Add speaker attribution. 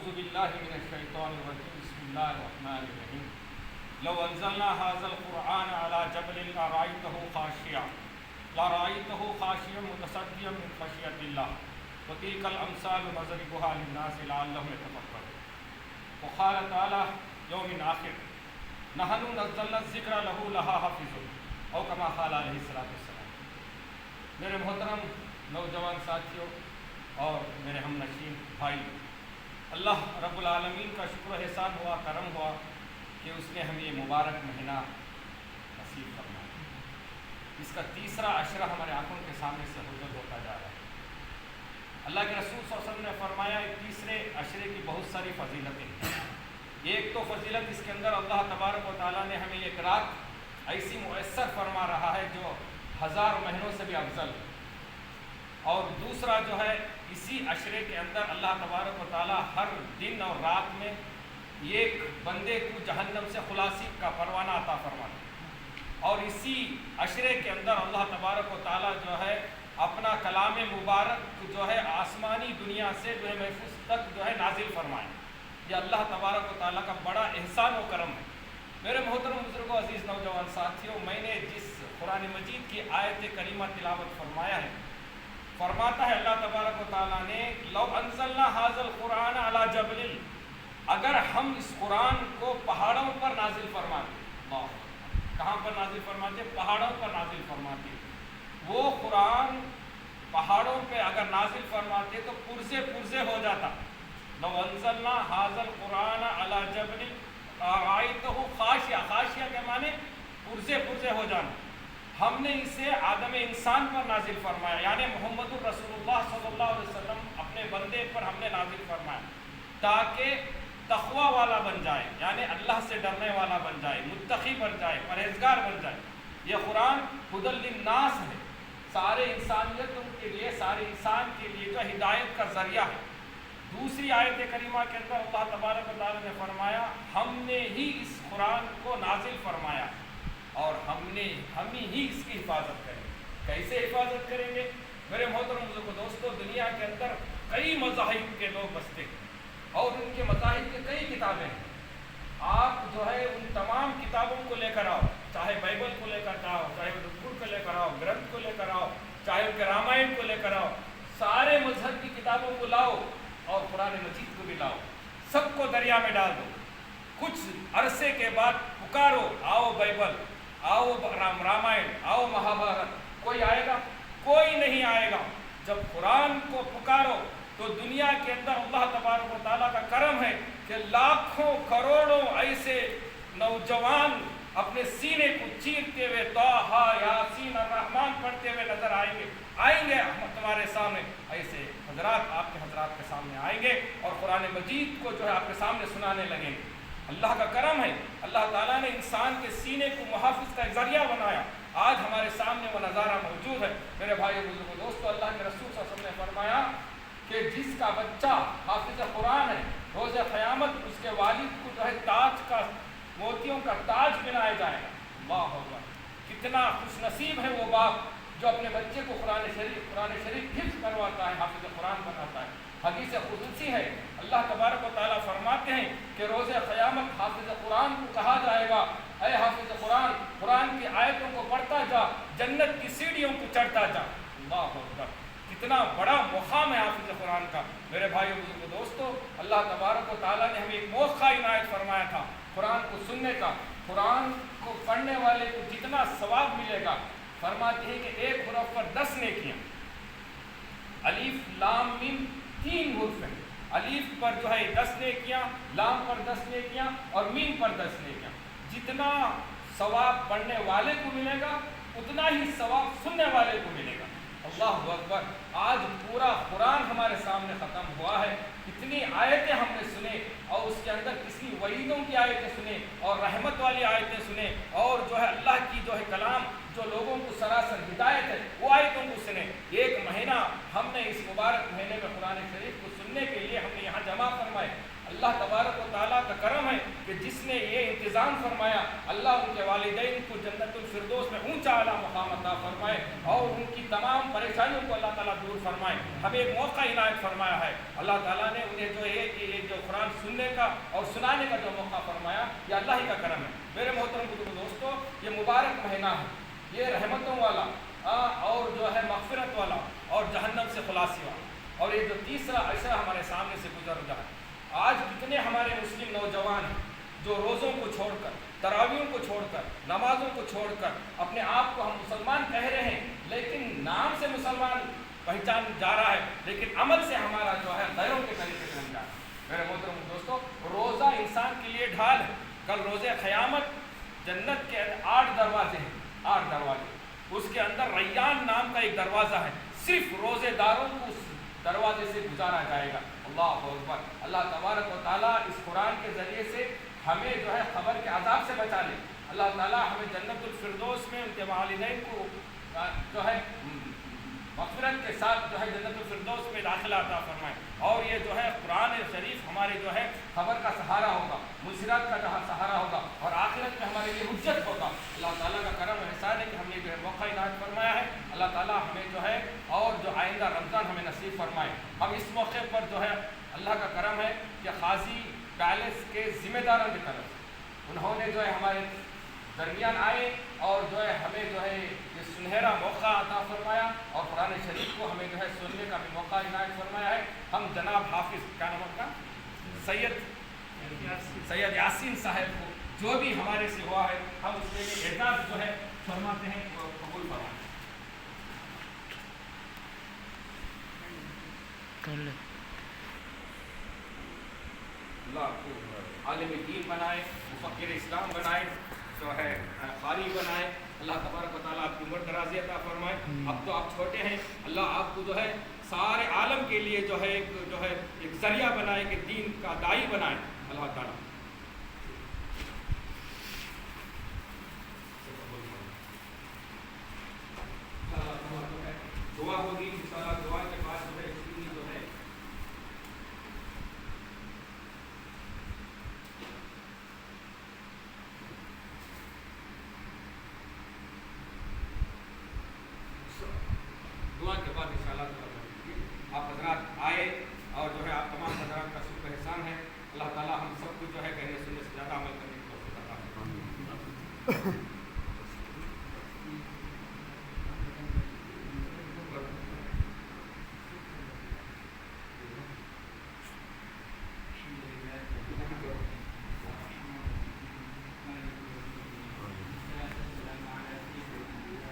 Speaker 1: اعوذ باللہ من الشیطان الرجیم بسم اللہ الرحمن الرحیم لو انزلنا هذا القرآن على جبل لرأيته خاشعا متصدعا من خشیۃ اللہ وتلك الامثال نضربها للناس لعلهم يتفکرون وقال تعالی یوم آخر نحن نزلنا الذکر له لها حافظ او کما قال علیہ الصلوۃ والسلام۔ میرے محترم نوجوان ساتھیوں اور میرے ہم نشین بھائی، اللہ رب العالمین کا شکر و احسان ہوا، کرم ہوا کہ اس نے ہمیں یہ مبارک مہینہ نصیب فرمایا۔ اس کا تیسرا عشرہ ہمارے آنکھوں کے سامنے سے حضور ہوتا جا رہا ہے۔ اللہ کے رسول صلی اللہ علیہ وسلم نے فرمایا تیسرے عشرے کی بہت ساری فضیلتیں ہیں۔ ایک تو فضیلت اس کے اندر اللہ تبارک و تعالیٰ نے ہمیں ایک رات ایسی میسر فرما رہا ہے جو 1000 مہینوں سے بھی افضل ہے، اور دوسرا جو ہے اسی عشرے کے اندر اللہ تبارک و تعالیٰ ہر دن اور رات میں ایک بندے کو جہنم سے خلاصی کا پروانہ عطا فرماتا ہے، اور اسی عشرے کے اندر اللہ تبارک و تعالیٰ جو ہے اپنا کلام مبارک جو ہے آسمانی دنیا سے جو ہے محفوظ تک جو ہے نازل فرمائے۔ یہ اللہ تبارک و تعالیٰ کا بڑا احسان و کرم ہے۔ میرے محترم بزرگوں، عزیز نوجوان ساتھیوں، میں نے جس قرآن مجید کی آیت کریمہ تلاوت فرمایا ہے، فرماتا ہے اللہ تبارک و تعالیٰ نے لو انزلنا هذا القرآن على جبل، اگر ہم اس قرآن کو پہاڑوں پر نازل فرماتے، اللہ کہاں پر نازل فرماتے؟ پہاڑوں پر نازل فرماتے۔ وہ قرآن پہاڑوں پہ اگر نازل فرماتے تو پرزے پرزے ہو جاتا۔ لو انزلنا هذا القرآن على جبل رأيته خاشعا، خاشعا کے معنی پرزے پرزے ہو جانا۔ ہم نے اسے آدم انسان پر نازل فرمایا، یعنی محمد الرسول اللہ صلی اللہ علیہ وسلم اپنے بندے پر ہم نے نازل فرمایا تاکہ تقوی والا بن جائے، یعنی اللہ سے ڈرنے والا بن جائے، متقی بن جائے، پرہیزگار بن جائے۔ یہ قرآن ہدی للناس ہے، سارے انسانیتوں کے لیے، سارے انسان کے لیے جو ہدایت کا ذریعہ ہے۔ دوسری آیت کریمہ کے اندر اللہ تبارک و تعالیٰ نے فرمایا ہم نے ہی اس قرآن کو نازل فرمایا اور ہم ہی اس کی حفاظت کریں۔ کیسے حفاظت کریں گے؟ میرے محترم بزرگوں، دوستو، دنیا کے اندر کئی مذاہب کے لوگ بستے ہیں اور ان کے مذاہب کی کئی کتابیں ہیں۔ آپ جو ہے ان تمام کتابوں کو لے کر آؤ، چاہے بائبل کو لے کر آؤ، چاہے رسول کو لے کر آؤ، گرنتھ کو لے کر آؤ، چاہے ان کے رامائن کو لے کر آؤ، سارے مذہب کی کتابوں کو لاؤ اور قرآن مجید کو بھی لاؤ، سب کو دریا میں ڈال دو۔ کچھ عرصے کے بعد پکارو، آؤ بائبل، آؤ رامائن، آؤ مہابھارت، کوئی آئے گا؟ کوئی نہیں آئے گا۔ جب قرآن کو پکارو تو دنیا کے اندر اللہ تبارک و تعالیٰ کا کرم ہے کہ لاکھوں کروڑوں ایسے نوجوان اپنے سینے کو چیرتے ہوئے طٰہٰ یاسین الرحمن پڑھتے ہوئے نظر آئیں گے تمہارے سامنے۔ ایسے حضرات آپ کے حضرات کے سامنے آئیں گے اور قرآن مجید کو جو ہے آپ کے سامنے سنانے لگیں گے۔ اللہ کا کرم ہے، اللہ تعالیٰ نے انسان کے سینے کو محافظ کا ذریعہ بنایا۔ آج ہمارے سامنے وہ نظارہ موجود ہے۔ میرے بھائی بزرگوں، دوستو، اللہ کے رسول صلی اللہ علیہ وسلم نے فرمایا کہ جس کا بچہ حافظ قرآن ہے، روز قیامت اس کے والد کو جو ہے تاج کا، موتیوں کا تاج پہنایا جائے گا۔ اللہ اکبر! کتنا خوش نصیب ہے وہ باپ جو اپنے بچے کو قرآن شریف حفظ کرواتا ہے، حافظ قرآن بناتا ہے۔ حدیث قدسی ہے، اللہ تبارک و تعالیٰ فرماتے ہیں کہ روز قیامت حافظ قرآن کو کہا جائے گا اے حافظ قرآن، قرآن کی آیتوں کو پڑھتا جا، جنت کی سیڑھیوں کو چڑھتا جا۔ اللہ اکبر! کتنا بڑا مقام ہے حافظ قرآن کا۔ میرے بھائیو بزرگو، دوستو، اللہ تبارک و تعالیٰ نے ہمیں ایک موقع عنایت فرمایا تھا قرآن کو سننے کا۔ قرآن کو پڑھنے والے کو جتنا ثواب ملے گا، فرماتے ہیں کہ ایک حرف پر 10 نیکیاں۔ الف لام میم 3 حرف ہیں، الف پر جو ہے 10 نیکیاں، لام پر 10 نیکیاں اور میم پر 10 نیکیاں۔ جتنا ثواب پڑھنے والے کو ملے گا اتنا ہی ثواب سننے والے کو ملے گا۔ اللہ اکبر! آج پورا قرآن ہمارے سامنے ختم ہوا ہے، کتنی آیتیں ہم نے سنے اور اس کے اندر کتنی وعیدوں کی آیتیں سنے اور رحمت والی آیتیں سنے، اور جو ہے اللہ کی جو ہے کلام جو لوگوں کو سراسر ہدایت ہے وہ آیتوں کو سنے۔ ایک مہینہ ہم نے اس مبارک مہینے میں قرآن شریف کو سننے کے لیے ہم نے یہاں جمع فرمائے۔ اللہ تبارک و تعالیٰ کا کرم ہے کہ کہ جس نے یہ انتظام فرمایا اللہ ان کے والدین کو جنت الفردوس میں اونچا اعلیٰ مقام عطا فرمائے اور ان کی تمام پریشانیوں کو اللہ تعالیٰ دور فرمائے. ہمیں ایک موقع عنایت فرمایا ہے اللہ تعالیٰ نے انہیں جو ہے کہ یہ جو قرآن سننے کا اور سنانے کا جو موقع فرمایا یہ اللہ ہی کا کرم ہے. میرے محترم بزرگ دوستو یہ مبارک مہینہ ہے, یہ رحمتوں والا اور جو ہے مغفرت والا اور جہنم سے خلاصی والا, اور یہ جو تیسرا عشرہ ہمارے سامنے سے گزر رہا ہے. آج کتنے ہمارے مسلم نوجوان ہیں جو روزوں کو چھوڑ کر, تراویحوں کو چھوڑ کر, نمازوں کو چھوڑ کر اپنے آپ کو ہم مسلمان کہہ رہے ہیں, لیکن نام سے مسلمان پہچان جا رہا ہے لیکن عمل سے ہمارا جو ہے غیروں کے طریقے سے بن جا رہا ہے. میرے محترم دوستو روزہ انسان کے لیے ڈھال ہے. کل روزے قیامت جنت کے 8 دروازے ہیں, 8 دروازے, اس کے اندر ریان نام کا ایک دروازہ ہے, صرف روزے داروں کو اس دروازے سے گزارا جائے گا. اللہ اکبر. اللہ تبارک و تعالیٰ اس قرآن کے ذریعے سے ہمیں جو ہے قبر کے عذاب سے بچا لے. اللہ تعالیٰ ہمیں جنت الفردوس میں ان کے والدین کو جو ہے مغفرت کے ساتھ جو ہے جنت الفردوس میں داخلہ عطا فرمائے, اور یہ جو ہے قرآن شریف ہمارے جو ہے خبر کا سہارا ہوگا, مصیرات کا سہارا ہوگا, اور آخرت میں ہمارے لیے حجت ہوگا. اللہ تعالیٰ کا کرم احسان ہے کہ ہم نے جو ہے موقع عنایت فرمایا ہے. اللہ تعالیٰ ہمیں جو ہے اور جو آئندہ رمضان ہمیں نصیب فرمائے. ہم اس موقع پر جو ہے اللہ کا کرم ہے کہ قاضی پیلس کے ذمہ داروں کی طرف انہوں نے جو ہے ہمارے درمیان آئے اور جو ہے ہمیں جو ہے یہ سنہرا موقع عطا فرمایا, اور قرآن شریف کو ہمیں جو ہے سننے کا بھی موقع عنایت فرمایا ہے. ہم جناب حافظ کیا نام کا سید یاسین صاحب کو جو بھی ہمارے سے ہوا ہے ہم اس کے لیے اعزاز جو ہے فرماتے ہیں, قبول فرمائیں. اللہ کو عالم دین بنائے, مفکر اسلام بنائے, جو ہے قاری بنائے. اللہ تبارک و تعالیٰ آپ کی عمر درازی عطا فرمائے. اب تو آپ چھوٹے ہیں, اللہ آپ کو جو ہے سارے عالم کے لیے جو ہے ایک ذریعہ بنائے کہ دین کا داعی بنائے. اللہ تعالیٰ دعا ہوگی انشاءاللہ. دعا